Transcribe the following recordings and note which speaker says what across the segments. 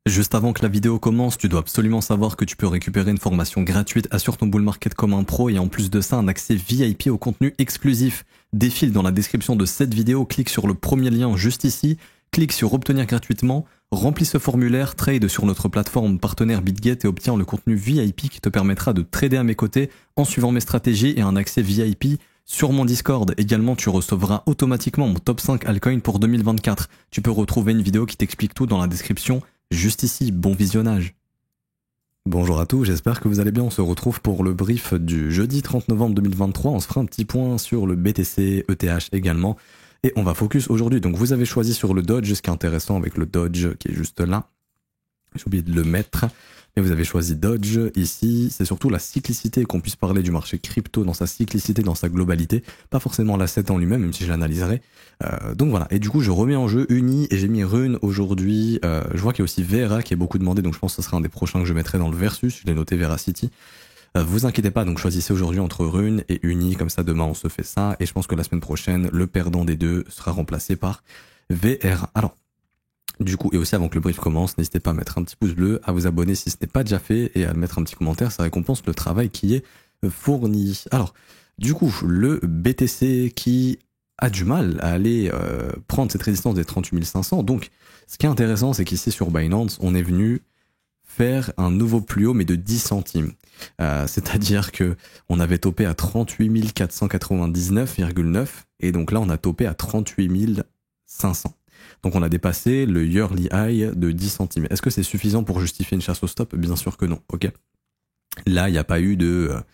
Speaker 1: Juste avant que la vidéo commence, tu dois absolument savoir que tu peux récupérer une formation gratuite Assure ton bull market comme un pro et en plus de ça un accès VIP au contenu exclusif. Défile dans la description de cette vidéo, clique sur le premier lien juste ici, clique sur obtenir gratuitement, remplis ce formulaire, trade sur notre plateforme partenaire BitGet et obtiens le contenu VIP qui te permettra de trader à mes côtés en suivant mes stratégies et un accès VIP sur mon Discord. Également, tu recevras automatiquement mon top 5 altcoin pour 2024. Tu peux retrouver une vidéo qui t'explique tout dans la description. Juste ici, bon visionnage. Bonjour à tous, j'espère que vous allez bien. On se retrouve pour le brief du jeudi 30 novembre 2023. On se fera un petit point sur le BTC, ETH également. Et on va focus aujourd'hui. Donc vous avez choisi sur le Dodge, ce qui est intéressant avec le Dodge qui est juste là. J'ai oublié de le mettre. Mais vous avez choisi Dodge ici. C'est surtout la cyclicité, qu'on puisse parler du marché crypto dans sa cyclicité, dans sa globalité. Pas forcément l'asset en lui-même, même si je l'analyserai. Donc voilà. Et du coup, je remets en jeu Uni et j'ai mis Rune aujourd'hui. Je vois qu'il y a aussi Vera qui est beaucoup demandé. Donc je pense que ce sera un des prochains que je mettrai dans le Versus. Je l'ai noté Veracity. Vous inquiétez pas, donc choisissez aujourd'hui entre Rune et Uni. Comme ça, demain, on se fait ça. Et je pense que la semaine prochaine, le perdant des deux sera remplacé par VRA. Alors, du coup, et aussi avant que le brief commence, n'hésitez pas à mettre un petit pouce bleu, à vous abonner si ce n'est pas déjà fait et à mettre un petit commentaire, ça récompense le travail qui est fourni. Alors, du coup, le BTC qui a du mal à aller prendre cette résistance des 38 500. Donc, ce qui est intéressant, c'est qu'ici sur Binance, on est venu faire un nouveau plus haut, mais de 10 centimes. C'est-à-dire que on avait topé à 38 499,9 et donc là, on a topé à 38 500. Donc on a dépassé le yearly high de 10 centimes. Est-ce que c'est suffisant pour justifier une chasse au stop? Bien sûr que non, ok. Là, il n'y a pas eu de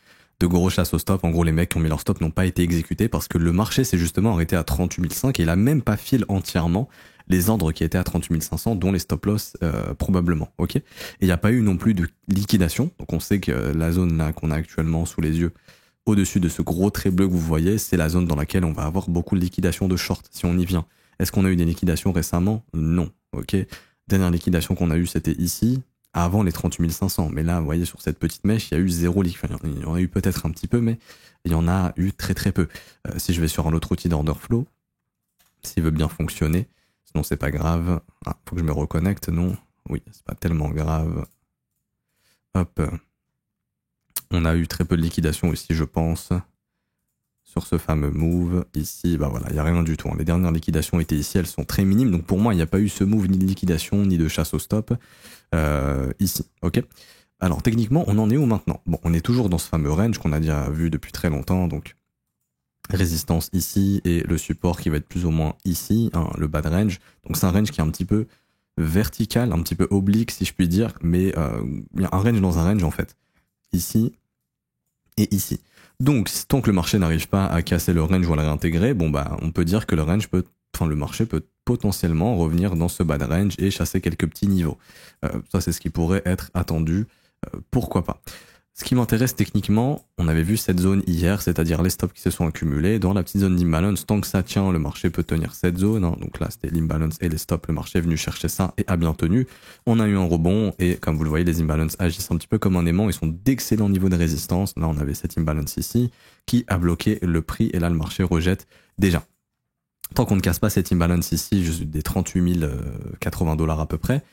Speaker 1: gros chasse au stop. En gros, les mecs qui ont mis leur stop n'ont pas été exécutés parce que le marché s'est justement arrêté à 38 500 et il a même pas fil entièrement les ordres qui étaient à 38 500, dont les stop loss probablement, ok. Et il n'y a pas eu non plus de liquidation. Donc on sait que la zone là qu'on a actuellement sous les yeux, au-dessus de ce gros trait bleu que vous voyez, c'est la zone dans laquelle on va avoir beaucoup de liquidation de short si on y vient. Est-ce qu'on a eu des liquidations récemment? Non. Ok. Dernière liquidation qu'on a eue, c'était ici, avant les 38 500. Mais là, vous voyez, sur cette petite mèche, il y a eu zéro liquidation. Il y en a eu peut-être un petit peu, mais il y en a eu très très peu. Si je vais sur un autre outil d'order flow, s'il veut bien fonctionner, sinon c'est pas grave. Ah, faut que je me reconnecte, non? Oui, c'est pas tellement grave. Hop. On a eu très peu de liquidation aussi, je pense. Sur ce fameux move, ici, bah voilà, il n'y a rien du tout. Les dernières liquidations étaient ici, elles sont très minimes. Donc pour moi, il n'y a pas eu ce move ni de liquidation, ni de chasse au stop ici, ok. Alors techniquement, on en est où maintenant? Bon, on est toujours dans ce fameux range qu'on a déjà vu depuis très longtemps. Donc résistance ici et le support qui va être plus ou moins ici, hein, le bad range. Donc c'est un range qui est un petit peu vertical, un petit peu oblique si je puis dire. Mais il y a un range dans un range en fait. Ici et ici. Donc, tant que le marché n'arrive pas à casser le range ou à le réintégrer, bon bah, on peut dire que le marché peut potentiellement revenir dans ce bad range et chasser quelques petits niveaux. Ça, c'est ce qui pourrait être attendu. Pourquoi pas? Ce qui m'intéresse techniquement, on avait vu cette zone hier, c'est-à-dire les stops qui se sont accumulés. Dans la petite zone d'imbalance, tant que ça tient, le marché peut tenir cette zone. Hein. Donc là, c'était l'imbalance et les stops. Le marché est venu chercher ça et a bien tenu. On a eu un rebond et comme vous le voyez, les imbalances agissent un petit peu comme un aimant. Ils sont d'excellents niveaux de résistance. Là, on avait cette imbalance ici qui a bloqué le prix et là, le marché rejette déjà. Tant qu'on ne casse pas cette imbalance ici, juste des 38 080 $ à peu près,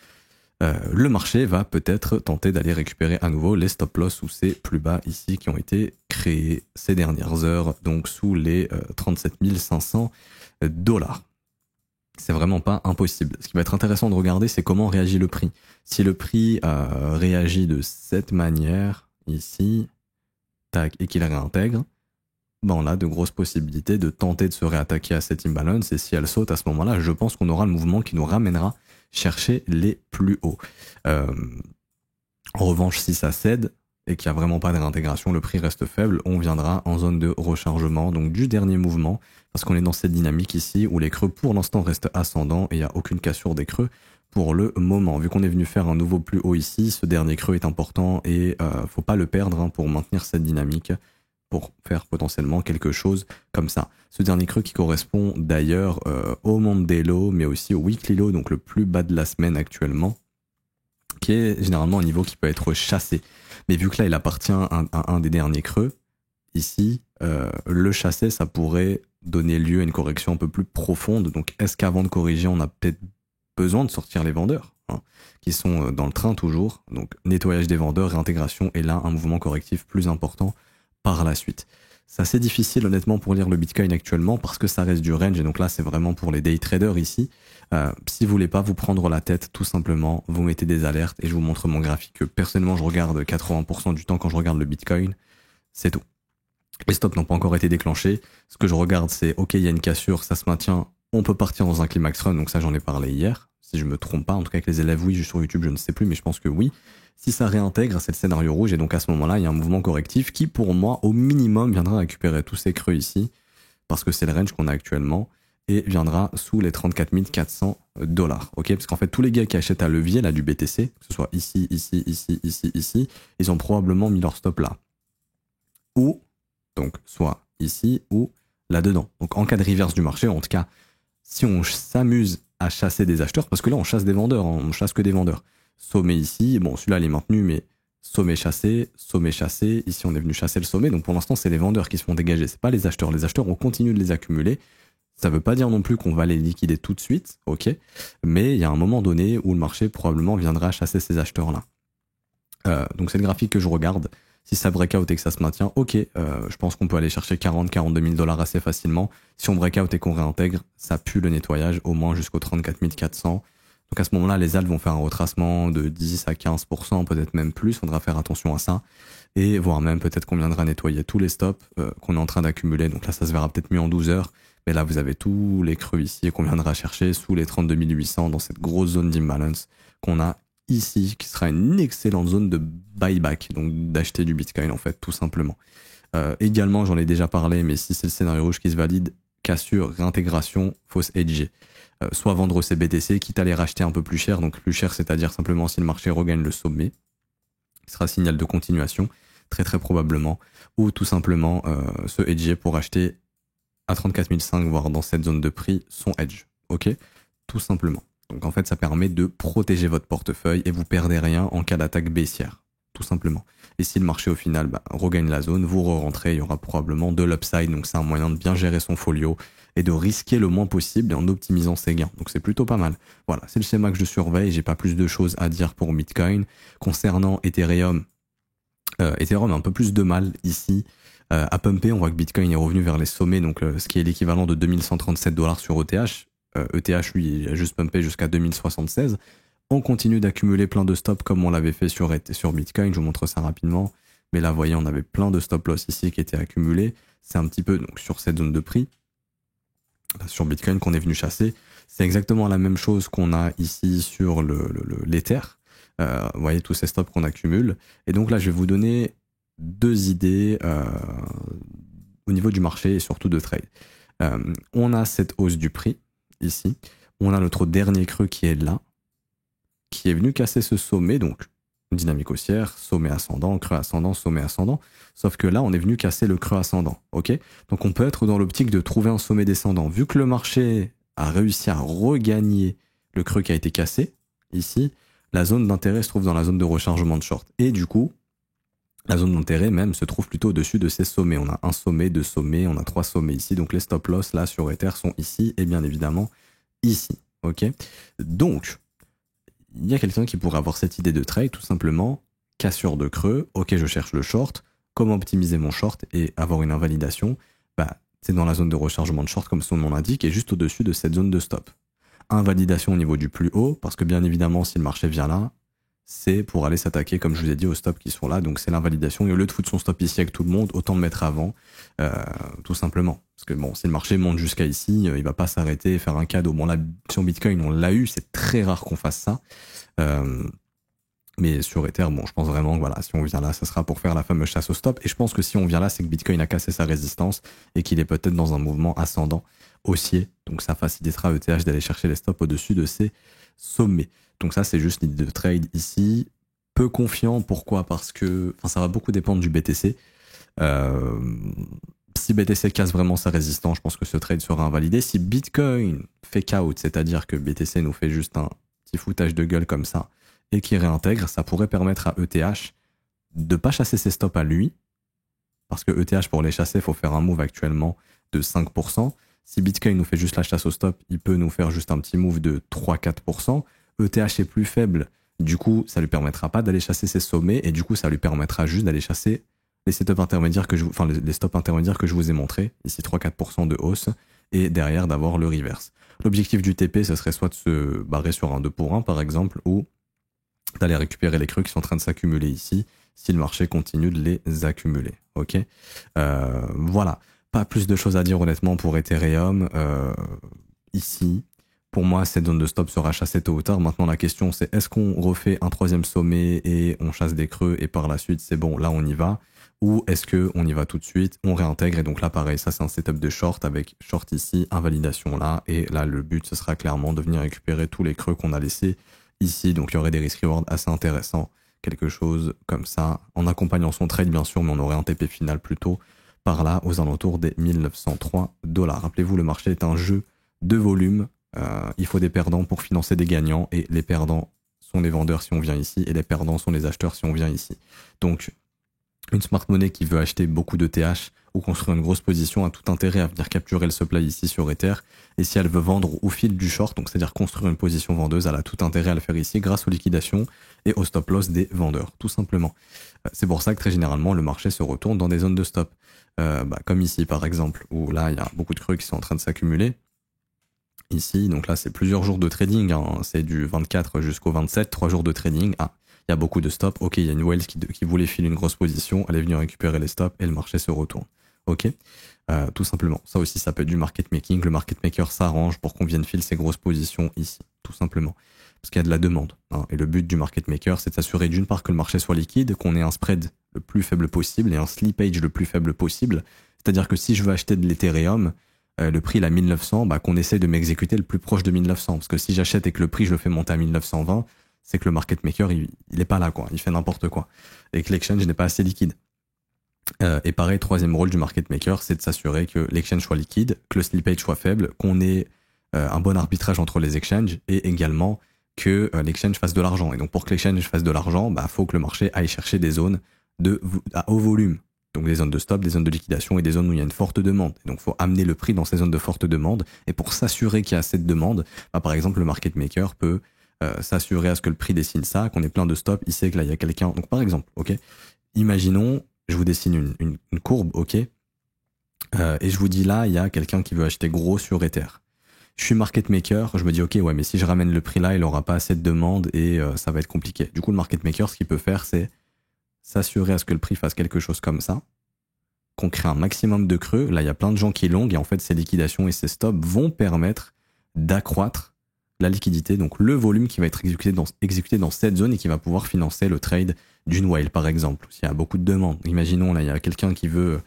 Speaker 1: le marché va peut-être tenter d'aller récupérer à nouveau les stop loss ou ces plus bas ici qui ont été créés ces dernières heures, donc sous les 37 500 $. C'est vraiment pas impossible. Ce qui va être intéressant de regarder, c'est comment réagit le prix. Si le prix réagit de cette manière, ici, tac, et qu'il réintègre, ben on a de grosses possibilités de tenter de se réattaquer à cette imbalance, et si elle saute à ce moment-là, je pense qu'on aura le mouvement qui nous ramènera chercher les plus hauts. En revanche, si ça cède et qu'il n'y a vraiment pas de réintégration, le prix reste faible, on viendra en zone de rechargement, donc du dernier mouvement, parce qu'on est dans cette dynamique ici où les creux pour l'instant restent ascendants et il n'y a aucune cassure des creux pour le moment. Vu qu'on est venu faire un nouveau plus haut ici, ce dernier creux est important et faut pas le perdre hein, pour maintenir cette dynamique, pour faire potentiellement quelque chose comme ça. Ce dernier creux qui correspond d'ailleurs au Monday Low, mais aussi au Weekly Low, donc le plus bas de la semaine actuellement, qui est généralement un niveau qui peut être chassé. Mais vu que là, il appartient à un des derniers creux, ici, le chasser, ça pourrait donner lieu à une correction un peu plus profonde. Donc, est-ce qu'avant de corriger, on a peut-être besoin de sortir les vendeurs, hein, qui sont dans le train toujours. Donc nettoyage des vendeurs, réintégration, et là un mouvement correctif plus important par la suite. C'est assez difficile honnêtement pour lire le Bitcoin actuellement parce que ça reste du range, et donc là c'est vraiment pour les day traders ici. Si vous voulez pas vous prendre la tête, tout simplement, vous mettez des alertes et je vous montre mon graphique que personnellement je regarde 80% du temps quand je regarde le Bitcoin, c'est tout. Les stops n'ont pas encore été déclenchés. Ce que je regarde, c'est ok, il y a une cassure, ça se maintient, on peut partir dans un climax run, donc ça j'en ai parlé hier, si je me trompe pas, en tout cas avec les élèves, oui, sur YouTube, je ne sais plus, mais je pense que oui. Si ça réintègre, c'est le scénario rouge, et donc à ce moment-là, il y a un mouvement correctif qui, pour moi, au minimum, viendra récupérer tous ces creux ici, parce que c'est le range qu'on a actuellement, et viendra sous les 34 400 $. Ok, parce qu'en fait, tous les gars qui achètent à levier, là, du BTC, que ce soit ici, ici, ils ont probablement mis leur stop là. Ou, donc, soit ici ou là-dedans. Donc, en cas de reverse du marché, en tout cas, si on s'amuse à chasser des acheteurs, parce que là, on chasse des vendeurs, hein, on chasse que des vendeurs. Sommet ici, bon, celui-là, il est maintenu, mais sommet chassé. Ici, on est venu chasser le sommet. Donc, pour l'instant, c'est les vendeurs qui se font dégager. C'est pas les acheteurs. Les acheteurs, on continue de les accumuler. Ça veut pas dire non plus qu'on va les liquider tout de suite, ok. Mais il y a un moment donné où le marché probablement viendra chasser ces acheteurs-là. Donc, c'est le graphique que je regarde. Si ça breakout et que ça se maintient, ok, je pense qu'on peut aller chercher 42 000 $ assez facilement. Si on breakout et qu'on réintègre, ça pue le nettoyage, au moins jusqu'aux 34 400. Donc à ce moment-là, les alts vont faire un retracement de 10 à 15%, peut-être même plus. Faudra faire attention à ça. Et voire même peut-être qu'on viendra nettoyer tous les stops qu'on est en train d'accumuler. Donc là, ça se verra peut-être mieux en 12 heures. Mais là, vous avez tous les creux ici et qu'on viendra chercher sous les 32 800 dans cette grosse zone d'imbalance qu'on a ici, qui sera une excellente zone de buyback, donc d'acheter du Bitcoin en fait, tout simplement. Également, j'en ai déjà parlé, mais si c'est le scénario rouge qui se valide, cassure, réintégration, fausse hedger. Soit vendre ses BTC, quitte à les racheter un peu plus cher, donc plus cher, c'est-à-dire simplement si le marché regagne le sommet, qui sera signal de continuation, très très probablement, ou tout simplement se hedger pour acheter à 34 500, voire dans cette zone de prix, son hedge, ok, tout simplement. Donc en fait, ça permet de protéger votre portefeuille et vous perdez rien en cas d'attaque baissière, tout simplement. Et si le marché au final regagne la zone, vous re-rentrez, il y aura probablement de l'upside, donc c'est un moyen de bien gérer son folio et de risquer le moins possible et en optimisant ses gains. Donc c'est plutôt pas mal. Voilà, c'est le schéma que je surveille, j'ai pas plus de choses à dire pour Bitcoin. Concernant Ethereum, Ethereum a un peu plus de mal ici à pumper. On voit que Bitcoin est revenu vers les sommets, donc ce qui est l'équivalent de 2137 $ sur ETH. ETH, lui, a juste pumpé jusqu'à 2076. On continue d'accumuler plein de stops comme on l'avait fait sur Bitcoin. Je vous montre ça rapidement. Mais là, vous voyez, on avait plein de stop loss ici qui étaient accumulés. C'est un petit peu donc sur cette zone de prix, sur Bitcoin, qu'on est venu chasser. C'est exactement la même chose qu'on a ici sur l'Ether. Vous voyez tous ces stops qu'on accumule. Et donc là, je vais vous donner deux idées au niveau du marché et surtout de trade. On a cette hausse du prix ici. On a notre dernier creux qui est là, qui est venu casser ce sommet, donc dynamique haussière, sommet ascendant, creux ascendant, sommet ascendant. Sauf que là, on est venu casser le creux ascendant, ok? Donc on peut être dans l'optique de trouver un sommet descendant. Vu que le marché a réussi à regagner le creux qui a été cassé, ici, la zone d'intérêt se trouve dans la zone de rechargement de short. Et du coup, la zone d'intérêt même se trouve plutôt au-dessus de ces sommets. On a un sommet, deux sommets, on a trois sommets ici. Donc les stop loss là sur Ether sont ici et bien évidemment ici. Ok. Donc, il y a quelqu'un qui pourrait avoir cette idée de trade, tout simplement, cassure de creux. Ok, je cherche le short. Comment optimiser mon short et avoir une invalidation? C'est dans la zone de rechargement de short comme son nom l'indique et juste au-dessus de cette zone de stop. Invalidation au niveau du plus haut parce que bien évidemment si le marché vient là, c'est pour aller s'attaquer, comme je vous ai dit, aux stops qui sont là. Donc c'est l'invalidation. Et au lieu de foutre son stop ici avec tout le monde, autant le mettre avant, tout simplement. Parce que bon, si le marché monte jusqu'à ici, il va pas s'arrêter et faire un cadeau. Bon là, sur Bitcoin, on l'a eu, c'est très rare qu'on fasse ça. Mais sur Ether, bon, je pense vraiment que voilà, si on vient là, ça sera pour faire la fameuse chasse au stop. Et je pense que si on vient là, c'est que Bitcoin a cassé sa résistance et qu'il est peut-être dans un mouvement ascendant haussier. Donc ça facilitera ETH d'aller chercher les stops au-dessus de ces sommets. Donc ça, c'est juste l'idée de trade ici. Peu confiant, pourquoi? Parce que ça va beaucoup dépendre du BTC. Si BTC casse vraiment sa résistance, je pense que ce trade sera invalidé. Si Bitcoin fake out, c'est-à-dire que BTC nous fait juste un petit foutage de gueule comme ça, et qui réintègre, ça pourrait permettre à ETH de pas chasser ses stops à lui, parce que ETH, pour les chasser, il faut faire un move actuellement de 5%. Si Bitcoin nous fait juste la chasse au stop, il peut nous faire juste un petit move de 3-4%. ETH est plus faible, du coup, ça lui permettra pas d'aller chasser ses sommets et du coup, ça lui permettra juste d'aller chasser les setups intermédiaires les stops intermédiaires que je vous ai montrés, ici 3-4% de hausse, et derrière d'avoir le reverse. L'objectif du TP, ce serait soit de se barrer sur un 2 pour 1 par exemple, ou d'aller récupérer les creux qui sont en train de s'accumuler ici, si le marché continue de les accumuler. Ok, voilà. Pas plus de choses à dire honnêtement pour Ethereum. Ici, pour moi, cette zone de stop sera chassée tôt ou tard. Maintenant, la question, c'est est-ce qu'on refait un troisième sommet et on chasse des creux et par la suite, c'est bon, là, on y va? Ou est-ce qu'on y va tout de suite, on réintègre et donc là, pareil, ça, c'est un setup de short avec short ici, invalidation là. Et là, le but, ce sera clairement de venir récupérer tous les creux qu'on a laissés ici. Donc, il y aurait des risk-reward assez intéressants. Quelque chose comme ça, en accompagnant son trade, bien sûr, mais on aurait un TP final plutôt par là, aux alentours des 1903 $. Rappelez-vous, le marché est un jeu de volume. Il faut des perdants pour financer des gagnants et les perdants sont les vendeurs si on vient ici et les perdants sont les acheteurs si on vient ici. Donc, une smart money qui veut acheter beaucoup de TH ou construire une grosse position a tout intérêt à venir capturer le supply ici sur Ether. Et si elle veut vendre au fil du short, donc c'est-à-dire construire une position vendeuse, elle a tout intérêt à le faire ici grâce aux liquidations et au stop loss des vendeurs, tout simplement. C'est pour ça que très généralement le marché se retourne dans des zones de stop. Comme ici par exemple, où là il y a beaucoup de creux qui sont en train de s'accumuler. Ici, donc là c'est plusieurs jours de trading, hein. C'est du 24 jusqu'au 27, 3 jours de trading. Ah, il y a beaucoup de stops. Ok, il y a une whale qui voulait filer une grosse position, elle est venue récupérer les stops et le marché se retourne. Ok, tout simplement. Ça aussi, ça peut être du market making. Le market maker s'arrange pour qu'on vienne filer ces grosses positions ici, tout simplement. Parce qu'il y a de la demande, hein. Et le but du market maker, c'est de s'assurer d'une part que le marché soit liquide, qu'on ait un spread le plus faible possible et un slippage le plus faible possible. C'est-à-dire que si je veux acheter de l'Ethereum, le prix il est à 1900, qu'on essaye de m'exécuter le plus proche de 1900. Parce que si j'achète et que le prix je le fais monter à 1920, c'est que le market maker il est pas là, quoi. Il fait n'importe quoi. Et que l'exchange n'est pas assez liquide. Et pareil, troisième rôle du market maker, c'est de s'assurer que l'exchange soit liquide, que le slippage soit faible, qu'on ait un bon arbitrage entre les exchanges et également que l'exchange fasse de l'argent. Et donc pour que l'exchange fasse de l'argent, faut que le marché aille chercher des zones à haut volume. Donc des zones de stop, des zones de liquidation et des zones où il y a une forte demande. Et donc il faut amener le prix dans ces zones de forte demande. Et pour s'assurer qu'il y a cette demande, par exemple le market maker peut s'assurer à ce que le prix dessine ça, qu'on ait plein de stops, il sait que là il y a quelqu'un. Donc par exemple, ok, imaginons, je vous dessine une courbe, ok, et je vous dis là il y a quelqu'un qui veut acheter gros sur Ether. Je suis market maker, je me dis ok ouais mais si je ramène le prix là il aura pas assez de demande et ça va être compliqué. Du coup le market maker ce qu'il peut faire c'est s'assurer à ce que le prix fasse quelque chose comme ça, qu'on crée un maximum de creux. Là, il y a plein de gens qui longuent et en fait, ces liquidations et ces stops vont permettre d'accroître la liquidité, donc le volume qui va être exécuté dans cette zone et qui va pouvoir financer le trade d'une whale, par exemple. S'il y a beaucoup de demandes, imaginons, là, il y a quelqu'un qui veut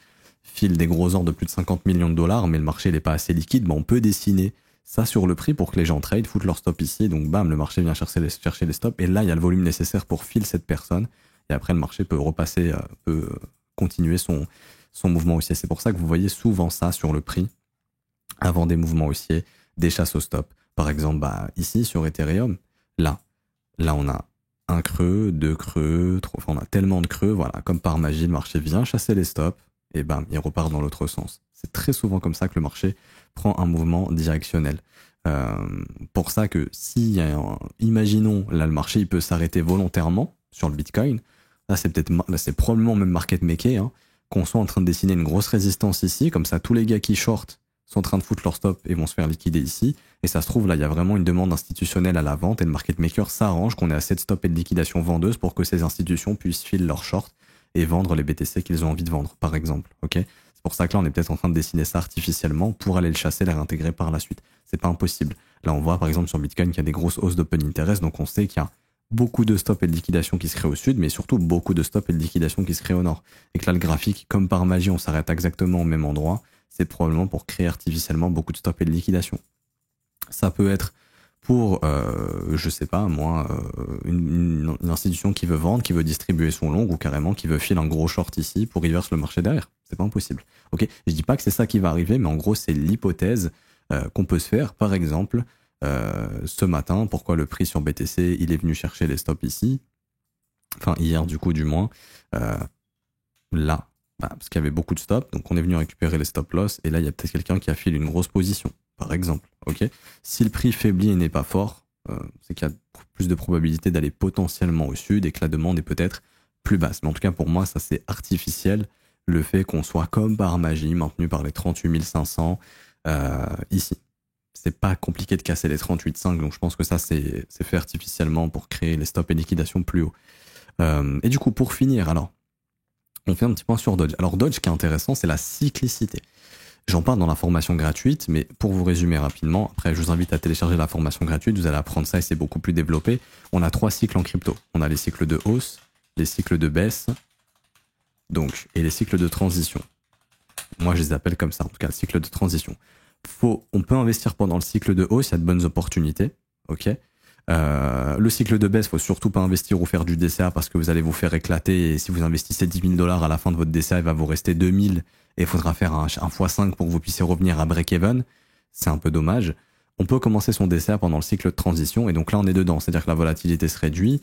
Speaker 1: filer des gros ordres de plus de 50 millions de dollars, mais le marché n'est pas assez liquide, on peut dessiner ça sur le prix pour que les gens trade, foutent leur stop ici, et donc bam, le marché vient chercher les stops, et là, il y a le volume nécessaire pour filer cette personne. Et après, le marché peut repasser, peut continuer son mouvement haussier. C'est pour ça que vous voyez souvent ça sur le prix, avant des mouvements haussiers, des chasses au stop. Par exemple, ici, sur Ethereum, là, on a un creux, deux creux, on a tellement de creux, voilà, comme par magie, le marché vient chasser les stops, et bam, il repart dans l'autre sens. C'est très souvent comme ça que le marché prend un mouvement directionnel. Pour ça que si, imaginons, là, le marché, il peut s'arrêter volontairement sur le Bitcoin. Là, c'est probablement même market maker, hein, qu'on soit en train de dessiner une grosse résistance ici, comme ça, tous les gars qui short sont en train de foutre leur stop et vont se faire liquider ici. Et ça se trouve, là, il y a vraiment une demande institutionnelle à la vente et le market maker s'arrange qu'on ait assez de stop et de liquidation vendeuse pour que ces institutions puissent filer leur short et vendre les BTC qu'ils ont envie de vendre, par exemple. Ok, c'est pour ça que là, on est peut-être en train de dessiner ça artificiellement pour aller le chasser, le réintégrer par la suite. C'est pas impossible. Là, on voit, par exemple, sur Bitcoin qu'il y a des grosses hausses d'open interest, donc on sait qu'il y a beaucoup de stops et de liquidation qui se créent au sud, mais surtout beaucoup de stops et de liquidation qui se créent au nord. Et que là, le graphique, comme par magie, on s'arrête exactement au même endroit, c'est probablement pour créer artificiellement beaucoup de stops et de liquidation. Ça peut être pour, je sais pas, moi, une institution qui veut vendre, qui veut distribuer son long, ou carrément qui veut filer un gros short ici pour reverse le marché derrière. C'est pas impossible. Ok, je dis pas que c'est ça qui va arriver, mais en gros, c'est l'hypothèse qu'on peut se faire. Par exemple, ce matin, pourquoi le prix sur BTC, il est venu chercher les stops ici, enfin hier du coup du moins, là, parce qu'il y avait beaucoup de stops, donc on est venu récupérer les stop loss, et là il y a peut-être quelqu'un qui a filé une grosse position, par exemple. Ok. Si le prix faiblit et n'est pas fort, c'est qu'il y a plus de probabilité d'aller potentiellement au sud et que la demande est peut-être plus basse. Mais en tout cas pour moi ça c'est artificiel, le fait qu'on soit comme par magie maintenu par les 38 500 ici. C'est pas compliqué de casser les 38,5, donc je pense que ça c'est fait artificiellement pour créer les stops et liquidations plus haut. Et du coup pour finir, alors on fait un petit point sur Dodge. Alors Dodge, ce qui est intéressant, c'est la cyclicité. J'en parle dans la formation gratuite, mais pour vous résumer rapidement, après je vous invite à télécharger la formation gratuite, vous allez apprendre ça et c'est beaucoup plus développé. On a 3 cycles en crypto. On a les cycles de hausse, les cycles de baisse, donc, et les cycles de transition. Moi je les appelle comme ça, en tout cas le cycle de transition. On peut investir pendant le cycle de hausse, il y a de bonnes opportunités, ok. Le cycle de baisse, faut surtout pas investir ou faire du DCA parce que vous allez vous faire éclater et si vous investissez 10 000 $ à la fin de votre DCA, il va vous rester 2000 et il faudra faire un x5 pour que vous puissiez revenir à break-even. C'est un peu dommage. On peut commencer son DCA pendant le cycle de transition et donc là on est dedans, c'est-à-dire que la volatilité se réduit.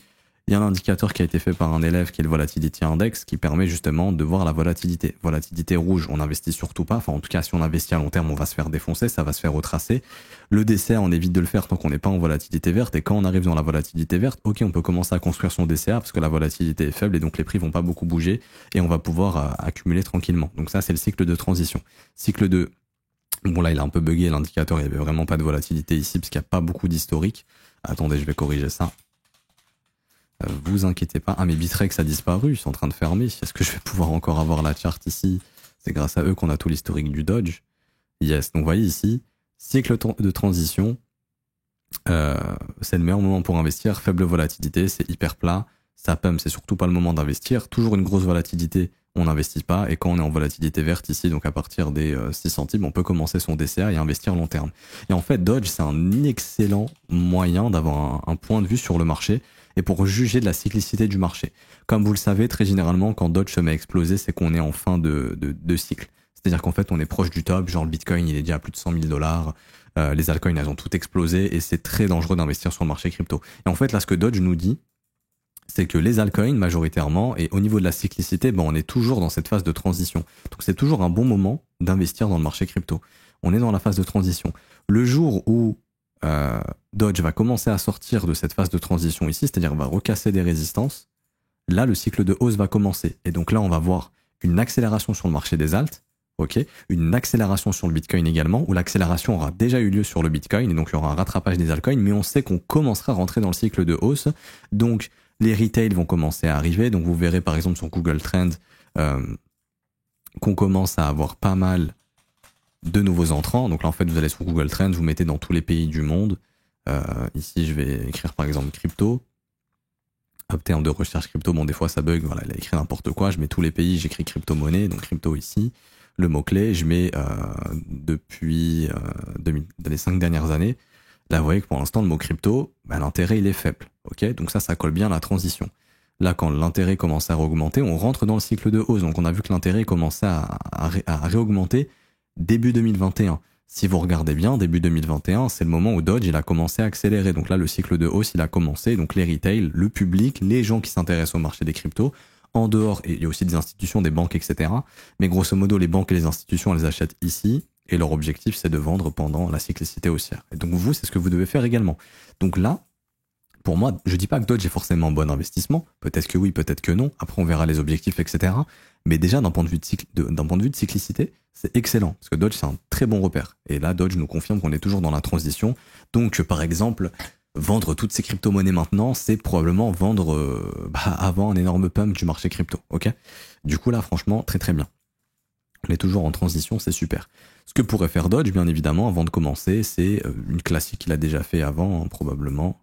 Speaker 1: Il y a un indicateur qui a été fait par un élève qui est le Volatility Index qui permet justement de voir la volatilité. Volatilité rouge, on n'investit surtout pas. Enfin, en tout cas, si on investit à long terme, on va se faire défoncer, ça va se faire retracer. Le DCA, on évite de le faire tant qu'on n'est pas en volatilité verte. Et quand on arrive dans la volatilité verte, ok, on peut commencer à construire son DCA parce que la volatilité est faible et donc les prix vont pas beaucoup bouger et on va pouvoir accumuler tranquillement. Donc ça, c'est le cycle de transition. Cycle de... Bon, là, il a un peu bugué l'indicateur. Il y avait vraiment pas de volatilité ici parce qu'il n'y a pas beaucoup d'historique. Attendez, je vais corriger ça. Vous inquiétez pas. Ah, mais Bitrex a disparu, ils sont en train de fermer. Est-ce que je vais pouvoir encore avoir la charte ici? C'est grâce à eux qu'on a tout l'historique du Dodge. Yes, donc vous voyez ici, cycle de transition, c'est le meilleur moment pour investir. Faible volatilité, c'est hyper plat. Ça pump, c'est surtout pas le moment d'investir. Toujours une grosse volatilité, on n'investit pas. Et quand on est en volatilité verte ici, donc à partir des 6 centimes, on peut commencer son DCA et investir long terme. Et en fait, Dodge, c'est un excellent moyen d'avoir un point de vue sur le marché et pour juger de la cyclicité du marché. Comme vous le savez, très généralement, quand Dodge se met à exploser, c'est qu'on est en fin de cycle. C'est-à-dire qu'en fait, on est proche du top, genre le Bitcoin, il est déjà à plus de 100 000 $, les altcoins, elles ont tout explosé et c'est très dangereux d'investir sur le marché crypto. Et en fait, là, ce que Dodge nous dit, c'est que les altcoins, majoritairement, et au niveau de la cyclicité, on est toujours dans cette phase de transition. Donc c'est toujours un bon moment d'investir dans le marché crypto. On est dans la phase de transition. Le jour où Dodge va commencer à sortir de cette phase de transition ici, c'est-à-dire va recasser des résistances, là le cycle de hausse va commencer. Et donc là on va voir une accélération sur le marché des alts, ok, une accélération sur le Bitcoin également, où l'accélération aura déjà eu lieu sur le Bitcoin, et donc il y aura un rattrapage des altcoins, mais on sait qu'on commencera à rentrer dans le cycle de hausse. Donc les retails vont commencer à arriver, donc vous verrez par exemple sur Google Trends qu'on commence à avoir pas mal de nouveaux entrants. Donc là, en fait, vous allez sur Google Trends, vous mettez dans tous les pays du monde. Ici, je vais écrire par exemple crypto. Hop, terme de recherche crypto, des fois ça bug. Voilà, il a écrit n'importe quoi. Je mets tous les pays, j'écris crypto-monnaie, donc crypto ici. Le mot-clé, je mets depuis les 5 dernières années. Là, vous voyez que pour l'instant, le mot crypto, l'intérêt, il est faible. Ok, donc ça colle bien à la transition. Là, quand l'intérêt commence à réaugmenter, on rentre dans le cycle de hausse. Donc on a vu que l'intérêt commençait à réaugmenter début 2021. Si vous regardez bien, début 2021, c'est le moment où Dodge il a commencé à accélérer. Donc là, le cycle de hausse, il a commencé. Donc les retail, le public, les gens qui s'intéressent au marché des cryptos, en dehors, et il y a aussi des institutions, des banques, etc. Mais grosso modo, les banques et les institutions, elles achètent ici. Et leur objectif, c'est de vendre pendant la cyclicité haussière. Et donc vous, c'est ce que vous devez faire également. Donc là, pour moi, je dis pas que Dodge est forcément un bon investissement. Peut-être que oui, peut-être que non. Après, on verra les objectifs, etc. Mais déjà, d'un point de vue de cyclicité, c'est excellent. Parce que Dodge, c'est un très bon repère. Et là, Dodge nous confirme qu'on est toujours dans la transition. Donc, par exemple, vendre toutes ces crypto-monnaies maintenant, c'est probablement vendre avant un énorme pump du marché crypto. Ok ? Du coup, là, franchement, très très bien. On est toujours en transition, c'est super. Ce que pourrait faire Dodge, bien évidemment, avant de commencer, c'est une classique qu'il a déjà fait avant, probablement.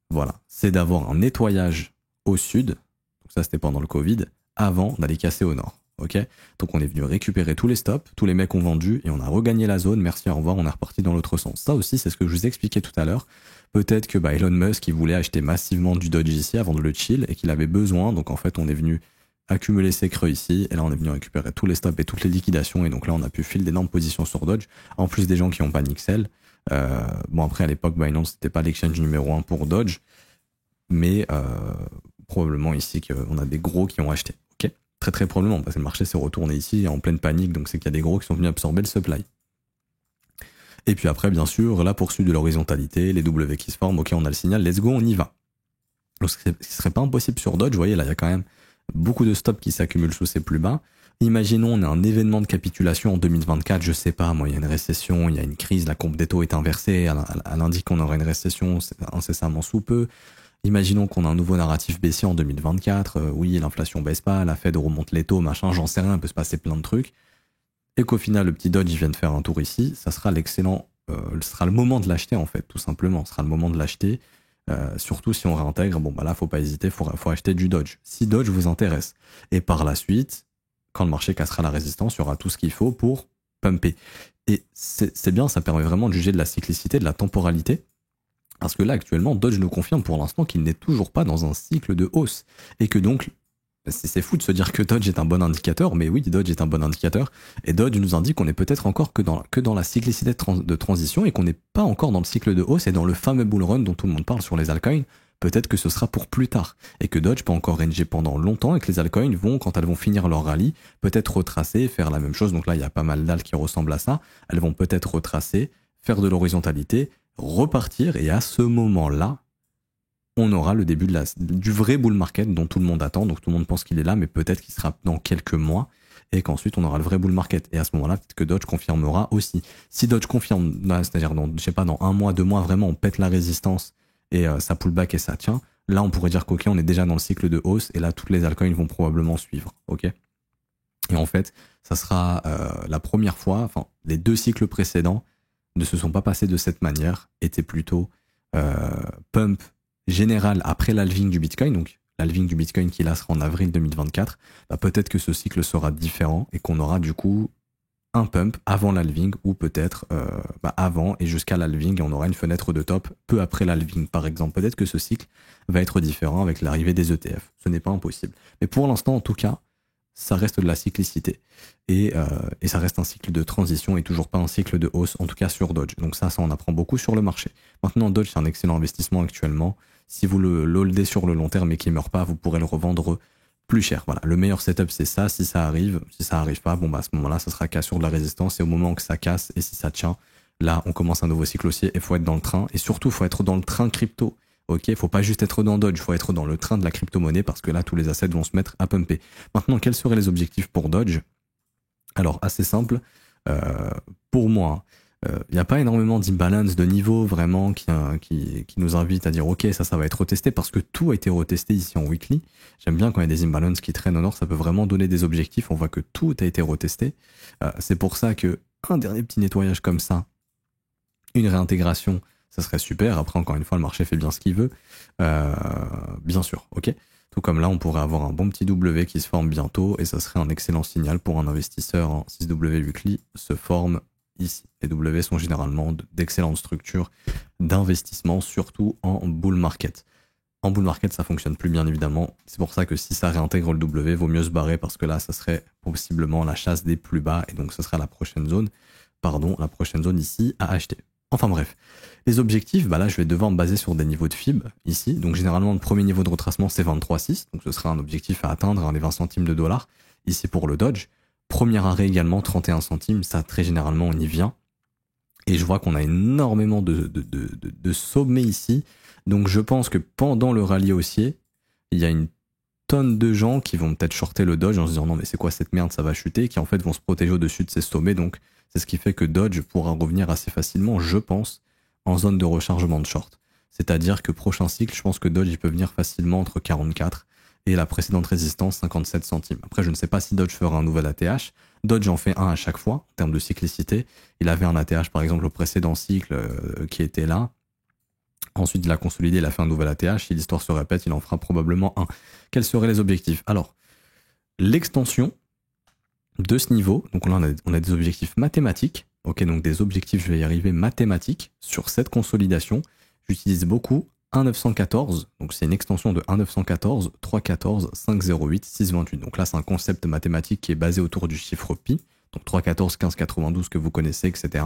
Speaker 1: Voilà, c'est d'avoir un nettoyage au sud, donc ça c'était pendant le Covid, avant d'aller casser au nord, ok? Donc on est venu récupérer tous les stops, tous les mecs ont vendu et on a regagné la zone, merci, au revoir, on est reparti dans l'autre sens. Ça aussi c'est ce que je vous expliquais tout à l'heure, peut-être que Elon Musk il voulait acheter massivement du Dodge ici avant de le chill et qu'il avait besoin, donc en fait on est venu accumuler ses creux ici et là on est venu récupérer tous les stops et toutes les liquidations et donc là on a pu filer d'énormes positions sur Dodge, en plus des gens qui ont pas Nixel. Après à l'époque Binance c'était pas l'exchange numéro 1 pour Dodge, mais probablement ici qu'on a des gros qui ont acheté. Ok, Très très probablement, parce que le marché s'est retourné ici en pleine panique, donc c'est qu'il y a des gros qui sont venus absorber le supply. Et puis après, bien sûr, la poursuite de l'horizontalité, les W qui se forment, ok, on a le signal, let's go, on y va. Donc ce qui serait pas impossible sur Dodge, vous voyez, là, il y a quand même beaucoup de stops qui s'accumulent sous ces plus bas. Imaginons, on a un événement de capitulation en 2024, je sais pas, moi, il y a une récession, il y a une crise, la courbe des taux est inversée, elle indique qu'on aura une récession incessamment sous peu. Imaginons qu'on a un nouveau narratif baissier en 2024, oui, l'inflation baisse pas, la Fed remonte les taux, machin, j'en sais rien, il peut se passer plein de trucs. Et qu'au final, le petit Dodge, il vienne faire un tour ici, ça sera l'excellent, ce sera le moment de l'acheter, en fait, tout simplement. Ce sera le moment de l'acheter. Surtout si on réintègre, bon bah là faut pas hésiter, faut acheter du Dodge. Si Dodge vous intéresse. Et par la suite, quand le marché cassera la résistance, il y aura tout ce qu'il faut pour pumper. Et c'est bien, ça permet vraiment de juger de la cyclicité, de la temporalité. Parce que là actuellement, Dodge nous confirme pour l'instant qu'il n'est toujours pas dans un cycle de hausse. Et que donc, c'est fou de se dire que Dodge est un bon indicateur, mais oui, Dodge est un bon indicateur. Et Dodge nous indique qu'on est peut-être encore que dans la cyclicité de transition et qu'on n'est pas encore dans le cycle de hausse et dans le fameux bull run dont tout le monde parle sur les altcoins. Peut-être que ce sera pour plus tard et que Dodge peut encore ranger pendant longtemps et que les altcoins vont, quand elles vont finir leur rallye, peut-être retracer, faire la même chose. Donc là, il y a pas mal d'alts qui ressemblent à ça. Elles vont peut-être retracer, faire de l'horizontalité, repartir et à ce moment-là, on aura le début du vrai bull market dont tout le monde attend, donc tout le monde pense qu'il est là, mais peut-être qu'il sera dans quelques mois, et qu'ensuite on aura le vrai bull market. Et à ce moment-là, peut-être que Dodge confirmera aussi. Si Dodge confirme, c'est-à-dire dans, je sais pas, dans 1 mois, 2 mois, vraiment on pète la résistance et ça pull back et ça tient, là on pourrait dire qu'ok, on est déjà dans le cycle de hausse, et là toutes les altcoins vont probablement suivre, ok. Et en fait, ça sera la première fois, enfin les 2 cycles précédents ne se sont pas passés de cette manière, étaient plutôt pump général après l'halving du Bitcoin, donc l'halving du Bitcoin qui là sera en avril 2024, bah peut-être que ce cycle sera différent et qu'on aura du coup un pump avant l'halving ou peut-être avant et jusqu'à l'halving et on aura une fenêtre de top peu après l'halving par exemple. Peut-être que ce cycle va être différent avec l'arrivée des ETF, ce n'est pas impossible. Mais pour l'instant en tout cas, ça reste de la cyclicité et ça reste un cycle de transition et toujours pas un cycle de hausse, en tout cas sur Dodge. Donc ça on apprend beaucoup sur le marché. Maintenant Dodge c'est un excellent investissement actuellement. Si vous le holdez sur le long terme et qu'il meurt pas, vous pourrez le revendre plus cher. Voilà, le meilleur setup c'est ça. Si ça arrive pas, bon bah à ce moment-là ça sera cassure de la résistance et au moment que ça casse et si ça tient, là on commence un nouveau cycle haussier et faut être dans le train et surtout faut être dans le train crypto. Ok, faut pas juste être dans Dodge, faut être dans le train de la crypto-monnaie parce que là, tous les assets vont se mettre à pumper. Maintenant, quels seraient les objectifs pour Dodge? Alors, assez simple. Pour moi, il n'y a pas énormément d'imbalance de niveau vraiment qui nous invite à dire ok, ça va être retesté parce que tout a été retesté ici en weekly. J'aime bien quand il y a des imbalances qui traînent au nord, ça peut vraiment donner des objectifs. On voit que tout a été retesté. C'est pour ça que un dernier petit nettoyage comme ça, une réintégration, ça serait super. Après, encore une fois, le marché fait bien ce qu'il veut. Bien sûr, ok. Tout comme là, on pourrait avoir un bon petit W qui se forme bientôt et ça serait un excellent signal pour un investisseur en 6W weekly se forme ici. Les W sont généralement d'excellentes structures d'investissement, surtout en bull market. En bull market, ça fonctionne plus bien évidemment. C'est pour ça que si ça réintègre le W, vaut mieux se barrer parce que là, ça serait possiblement la chasse des plus bas et donc ce sera la prochaine zone ici à acheter. Enfin bref, les objectifs, bah là je vais devoir me baser sur des niveaux de FIB ici. Donc généralement le premier niveau de retracement c'est 23,6, donc ce sera un objectif à atteindre, les 20 centimes de dollars ici pour le Dodge. Premier arrêt également 31 centimes, ça très généralement on y vient. Et je vois qu'on a énormément de sommets ici. Donc je pense que pendant le rallye haussier, il y a une tonne de gens qui vont peut-être shorter le Dodge en se disant non mais c'est quoi cette merde, ça va chuter, qui en fait vont se protéger au-dessus de ces sommets. Donc c'est ce qui fait que Dodge pourra revenir assez facilement, je pense, en zone de rechargement de short. C'est-à-dire que prochain cycle, je pense que Dodge il peut venir facilement entre 44 et la précédente résistance 57 centimes. Après, je ne sais pas si Dodge fera un nouvel ATH. Dodge en fait un à chaque fois, en termes de cyclicité. Il avait un ATH, par exemple, au précédent cycle qui était là. Ensuite, il a consolidé, il a fait un nouvel ATH. Si l'histoire se répète, il en fera probablement un. Quels seraient les objectifs? Alors, l'extension de ce niveau, donc là on a des objectifs mathématiques, ok, donc des objectifs, je vais y arriver, mathématiques sur cette consolidation. J'utilise beaucoup 1,914, donc c'est une extension de 1,914, 3,14, 5,08, 6,28. Donc là c'est un concept mathématique qui est basé autour du chiffre pi, donc 3,14, 15,92 que vous connaissez, etc.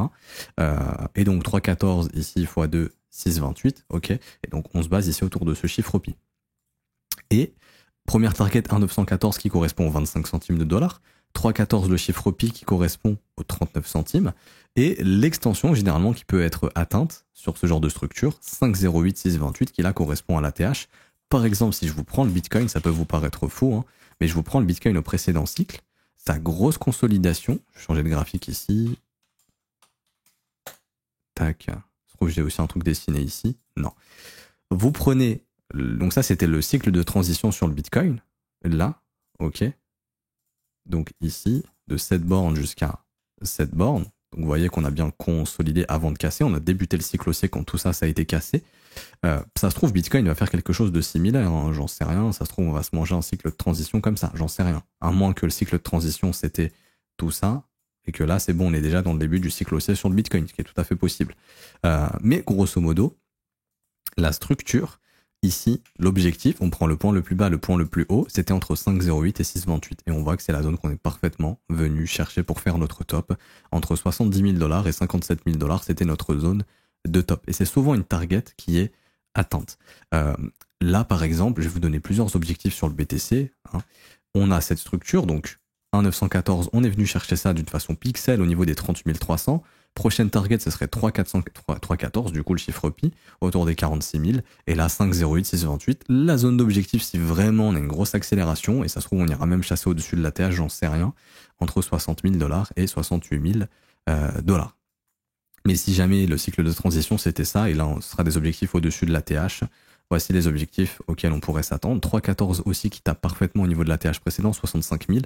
Speaker 1: Et donc 3,14 ici x 2, 6,28, ok, et donc on se base ici autour de ce chiffre pi. Et Première target 1,914 qui correspond aux 25 centimes de dollar, 3,14 le chiffre pi qui correspond aux 39 centimes, et l'extension généralement qui peut être atteinte sur ce genre de structure, 5,08628 qui là correspond à l'ATH. Par exemple, si je vous prends le Bitcoin, ça peut vous paraître faux, hein, mais je vous prends le Bitcoin au précédent cycle, sa grosse consolidation, je vais changer de graphique ici, tac, je trouve que j'ai aussi un truc dessiné ici, non. Vous prenez, donc ça c'était le cycle de transition sur le Bitcoin, là, ok. Donc ici, de cette borne jusqu'à cette borne, donc vous voyez qu'on a bien consolidé avant de casser, on a débuté le cycle haussier quand tout ça, ça a été cassé. Ça se trouve, Bitcoin va faire quelque chose de similaire, hein, j'en sais rien, ça se trouve on va se manger un cycle de transition comme ça, j'en sais rien. À moins que le cycle de transition c'était tout ça, et que là c'est bon, on est déjà dans le début du cycle haussier sur le Bitcoin, ce qui est tout à fait possible. Mais grosso modo, la structure, ici, l'objectif, on prend le point le plus bas, le point le plus haut, c'était entre 5,08 et 6,28. Et on voit que c'est la zone qu'on est parfaitement venu chercher pour faire notre top. Entre 70 000 dollars et 57 000 dollars, c'était notre zone de top. Et c'est souvent une target qui est atteinte. Là, par exemple, je vais vous donner plusieurs objectifs sur le BTC. Hein. On a cette structure, donc 1,914, on est venu chercher ça d'une façon pixel au niveau des 38 300. Prochaine target, ce serait 3,14, du coup le chiffre pi, autour des 46 000. Et là, 5,08, 6,28. La zone d'objectif, si vraiment on a une grosse accélération, et ça se trouve, on ira même chasser au-dessus de la TH, j'en sais rien, entre 60 000 dollars et 68 000 dollars. Mais si jamais le cycle de transition, c'était ça, et là, on sera des objectifs au-dessus de la TH, voici les objectifs auxquels on pourrait s'attendre. 3,14 aussi qui tape parfaitement au niveau de la TH précédent, 65 000.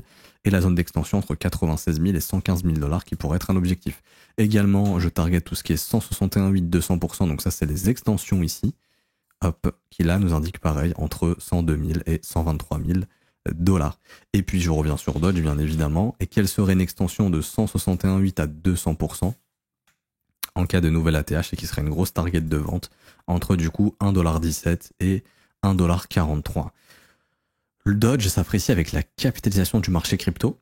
Speaker 1: Et la zone d'extension entre 96 000 et 115 000 dollars qui pourrait être un objectif. Également, je target tout ce qui est 161,8, 200%. Donc ça, c'est les extensions ici. Hop, qui là nous indique pareil, entre 102 000 et 123 000 dollars. Et puis, je reviens sur Dodge, bien évidemment. Et quelle serait une extension de 161,8 à 200% en cas de nouvelle ATH et qui serait une grosse target de vente entre du coup 1,17$ et 1,43$. Le Dodge s'apprécie avec la capitalisation du marché crypto.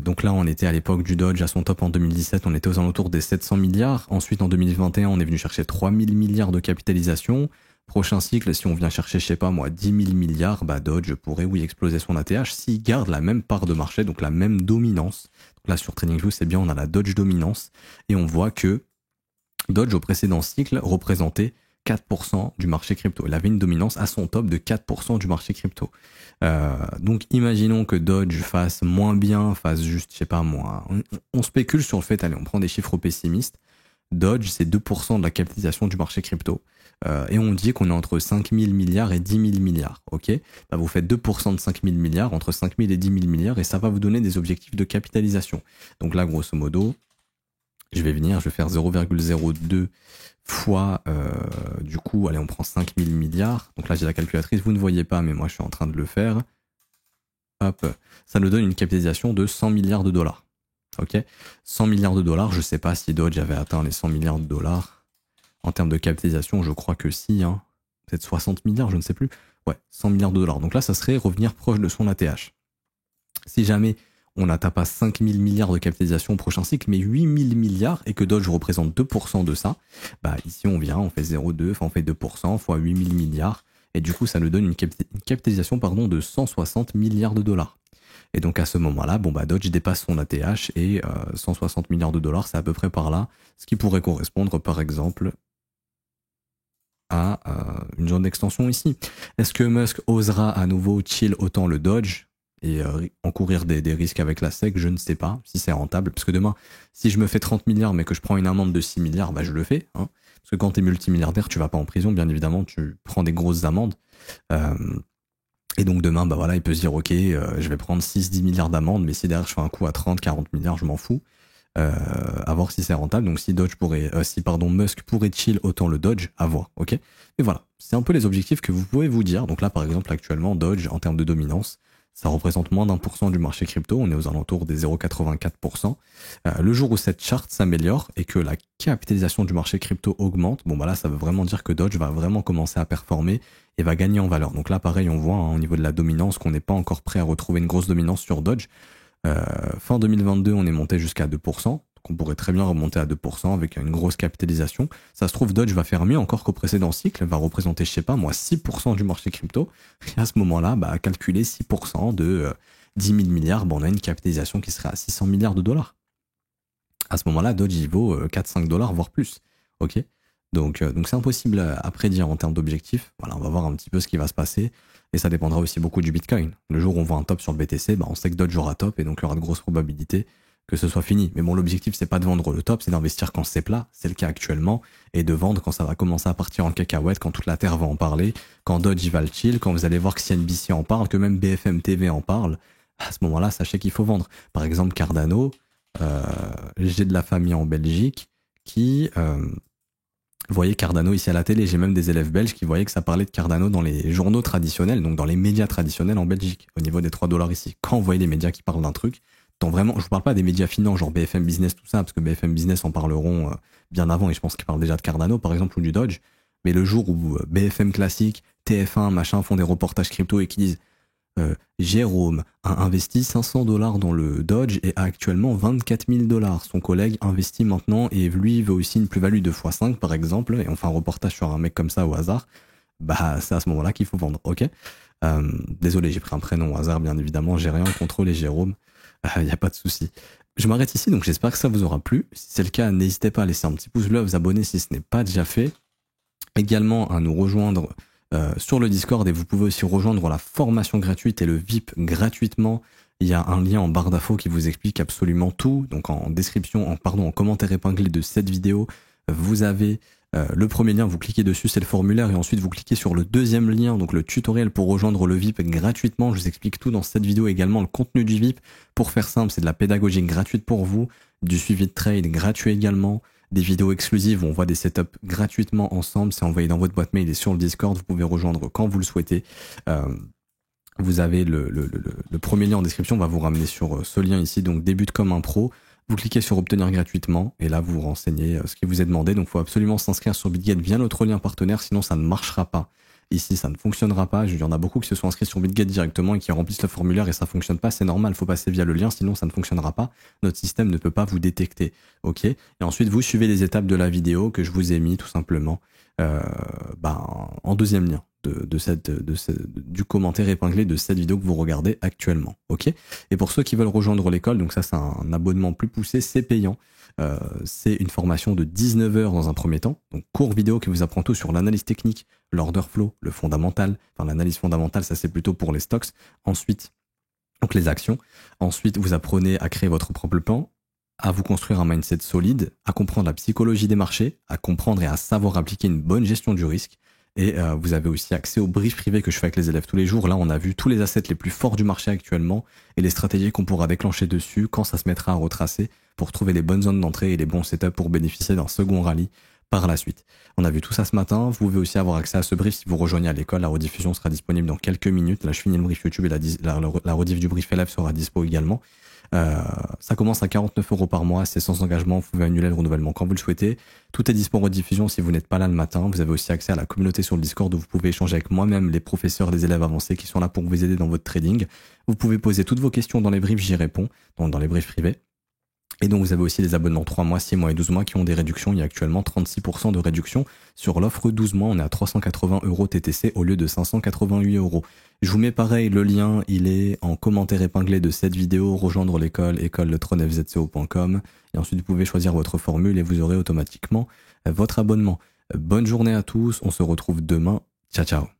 Speaker 1: Donc là, on était à l'époque du Dodge à son top en 2017, on était aux alentours des 700 milliards. Ensuite, en 2021, on est venu chercher 3000 milliards de capitalisation. Prochain cycle, si on vient chercher, je sais pas moi, 10 000 milliards, bah Dodge pourrait, oui, exploser son ATH s'il garde la même part de marché, donc la même dominance. Donc là, sur TradingView, c'est bien, on a la Dodge dominance. Et on voit que Dodge, au précédent cycle, représentait 4% du marché crypto. Il avait une dominance à son top de 4% du marché crypto. Donc imaginons que Dodge fasse moins bien, fasse juste, je sais pas moi, on spécule sur le fait, allez, on prend des chiffres pessimistes. Dodge, c'est 2% de la capitalisation du marché crypto. Et on dit qu'on est entre 5 000 milliards et 10 000 milliards. Ok, bah vous faites 2% de 5 000 milliards, entre 5 000 et 10 000 milliards, et ça va vous donner des objectifs de capitalisation. Donc là, grosso modo, je vais faire 0,02 fois, du coup, allez, on prend 5 000 milliards. Donc là, j'ai la calculatrice, vous ne voyez pas, mais moi, je suis en train de le faire. Hop, ça nous donne une capitalisation de 100 milliards de dollars. Ok, 100 milliards de dollars, je sais pas si Dodge avait atteint les 100 milliards de dollars. En termes de capitalisation, je crois que si, hein. Peut-être 60 milliards, je ne sais plus. Ouais, 100 milliards de dollars. Donc là, ça serait revenir proche de son ATH. Si jamais on n'atteint pas 5 000 milliards de capitalisation au prochain cycle, mais 8 000 milliards, et que Dodge représente 2% de ça, bah ici on vient, on fait 0,2, enfin on fait 2% fois 8 000 milliards, et du coup ça nous donne une capitalisation de 160 milliards de dollars. Et donc à ce moment-là, bon bah Dodge dépasse son ATH, et 160 milliards de dollars, c'est à peu près par là, ce qui pourrait correspondre par exemple à une zone d'extension ici. Est-ce que Musk osera à nouveau chill autant le Dodge et encourir des risques avec la SEC? Je ne sais pas si c'est rentable, parce que demain, si je me fais 30 milliards mais que je prends une amende de 6 milliards, bah je le fais, hein. Parce que quand tu es multimilliardaire, tu vas pas en prison, bien évidemment, tu prends des grosses amendes. Et donc demain, bah voilà, il peut se dire, ok, je vais prendre 6-10 milliards d'amendes, mais si derrière je fais un coup à 30-40 milliards, je m'en fous. À voir si c'est rentable. Donc si Musk pourrait chill autant le Dodge, à voir, ok. Mais voilà, c'est un peu les objectifs que vous pouvez vous dire. Donc là, par exemple, actuellement, Dodge, en termes de dominance, ça représente moins d'1% du marché crypto. On est aux alentours des 0,84%. Le jour où cette charte s'améliore et que la capitalisation du marché crypto augmente, bon bah là, ça veut vraiment dire que Dodge va vraiment commencer à performer et va gagner en valeur. Donc là, pareil, on voit au niveau de la dominance qu'on n'est pas encore prêt à retrouver une grosse dominance sur Dodge. Fin 2022, on est monté jusqu'à 2%. Donc qu'on pourrait très bien remonter à 2% avec une grosse capitalisation. Ça se trouve, Dodge va faire mieux encore qu'au précédent cycle, va représenter, je sais pas moi, 6% du marché crypto. Et à ce moment-là, calculer 6% de 10 000 milliards, on a une capitalisation qui serait à 600 milliards de dollars. À ce moment-là, Dodge, il vaut 4-5 dollars, voire plus. Ok. Donc c'est impossible à prédire en termes d'objectifs. Voilà, on va voir un petit peu ce qui va se passer. Et ça dépendra aussi beaucoup du Bitcoin. Le jour où on voit un top sur le BTC, on sait que Dodge aura top et donc il y aura de grosses probabilités que ce soit fini. Mais bon, l'objectif, c'est pas de vendre le top, c'est d'investir quand c'est plat. C'est le cas actuellement. Et de vendre quand ça va commencer à partir en cacahuète, quand toute la Terre va en parler, quand Dodge il va le chill, quand vous allez voir que CNBC en parle, que même BFM TV en parle. À ce moment-là, sachez qu'il faut vendre. Par exemple, Cardano, j'ai de la famille en Belgique qui... vous voyez Cardano ici à la télé, j'ai même des élèves belges qui voyaient que ça parlait de Cardano dans les journaux traditionnels, donc dans les médias traditionnels en Belgique, au niveau des 3 dollars ici. Quand vous voyez les médias qui parlent d'un truc, vraiment, je vous parle pas des médias finants, genre BFM Business, tout ça, parce que BFM Business en parleront bien avant, et je pense qu'ils parlent déjà de Cardano, par exemple, ou du Dodge. Mais le jour où BFM classique, TF1, machin, font des reportages crypto et qui disent Jérôme a investi 500 dollars dans le Dodge et a actuellement 24 000 dollars. Son collègue investit maintenant et lui veut aussi une plus-value de x5 par exemple, et on fait un reportage sur un mec comme ça au hasard, c'est à ce moment-là qu'il faut vendre, ok. Désolé, j'ai pris un prénom au hasard, bien évidemment, j'ai rien contre les Jérôme, y a pas de souci. Je m'arrête ici, donc j'espère que ça vous aura plu. Si c'est le cas, n'hésitez pas à laisser un petit pouce bleu, à vous abonner si ce n'est pas déjà fait. Également à nous rejoindre sur le Discord, et vous pouvez aussi rejoindre la formation gratuite et le VIP gratuitement. Il y a un lien en barre d'infos qui vous explique absolument tout. Donc en description, en commentaire épinglé de cette vidéo, vous avez le premier lien, vous cliquez dessus, c'est le formulaire, et ensuite vous cliquez sur le deuxième lien, donc le tutoriel pour rejoindre le VIP gratuitement. Je vous explique tout dans cette vidéo, également le contenu du VIP. Pour faire simple, c'est de la pédagogie gratuite pour vous, du suivi de trade gratuit également, des vidéos exclusives où on voit des setups gratuitement ensemble, c'est envoyé dans votre boîte mail et sur le Discord, vous pouvez rejoindre quand vous le souhaitez. Vous avez le premier lien en description, on va vous ramener sur ce lien ici, donc débute comme un pro. Vous cliquez sur obtenir gratuitement et là vous renseignez ce qui vous est demandé. Donc il faut absolument s'inscrire sur BitGet via notre lien partenaire, sinon ça ne marchera pas. Ici ça ne fonctionnera pas. Il y en a beaucoup qui se sont inscrits sur BitGet directement et qui remplissent le formulaire et ça fonctionne pas. C'est normal, il faut passer via le lien, sinon ça ne fonctionnera pas. Notre système ne peut pas vous détecter. Ok. Et ensuite vous suivez les étapes de la vidéo que je vous ai mis tout simplement en deuxième lien du commentaire épinglé de cette vidéo que vous regardez actuellement. Ok. Et pour ceux qui veulent rejoindre l'école, donc ça c'est un abonnement plus poussé, c'est payant. C'est une formation de 19 heures dans un premier temps, donc cours vidéo qui vous apprend tout sur l'analyse technique, l'order flow, le fondamental, enfin l'analyse fondamentale, ça c'est plutôt pour les stocks. Ensuite, donc les actions. Ensuite, vous apprenez à créer votre propre plan, à vous construire un mindset solide, à comprendre la psychologie des marchés, à comprendre et à savoir appliquer une bonne gestion du risque. Et vous avez aussi accès au brief privé que je fais avec les élèves tous les jours. Là, on a vu tous les assets les plus forts du marché actuellement et les stratégies qu'on pourra déclencher dessus quand ça se mettra à retracer pour trouver les bonnes zones d'entrée et les bons setups pour bénéficier d'un second rallye par la suite. On a vu tout ça ce matin. Vous pouvez aussi avoir accès à ce brief si vous rejoignez à l'école. La rediffusion sera disponible dans quelques minutes. Là, je finis le brief YouTube et la rediff du brief élève sera dispo également. Ça commence à 49 € par mois, c'est sans engagement, vous pouvez annuler le renouvellement quand vous le souhaitez. Tout est dispo en rediffusion si vous n'êtes pas là le matin. Vous avez aussi accès à la communauté sur le Discord où vous pouvez échanger avec moi-même, les professeurs, les élèves avancés qui sont là pour vous aider dans votre trading. Vous pouvez poser toutes vos questions dans les briefs, j'y réponds, dans les briefs privés. Et donc vous avez aussi les abonnements 3 mois, 6 mois et 12 mois qui ont des réductions. Il y a actuellement 36% de réduction sur l'offre 12 mois. On est à 380 € TTC au lieu de 588 €. Je vous mets pareil, le lien, il est en commentaire épinglé de cette vidéo. Rejoindre l'école, école-le-tron-fzco.com. Et ensuite vous pouvez choisir votre formule et vous aurez automatiquement votre abonnement. Bonne journée à tous, on se retrouve demain. Ciao ciao.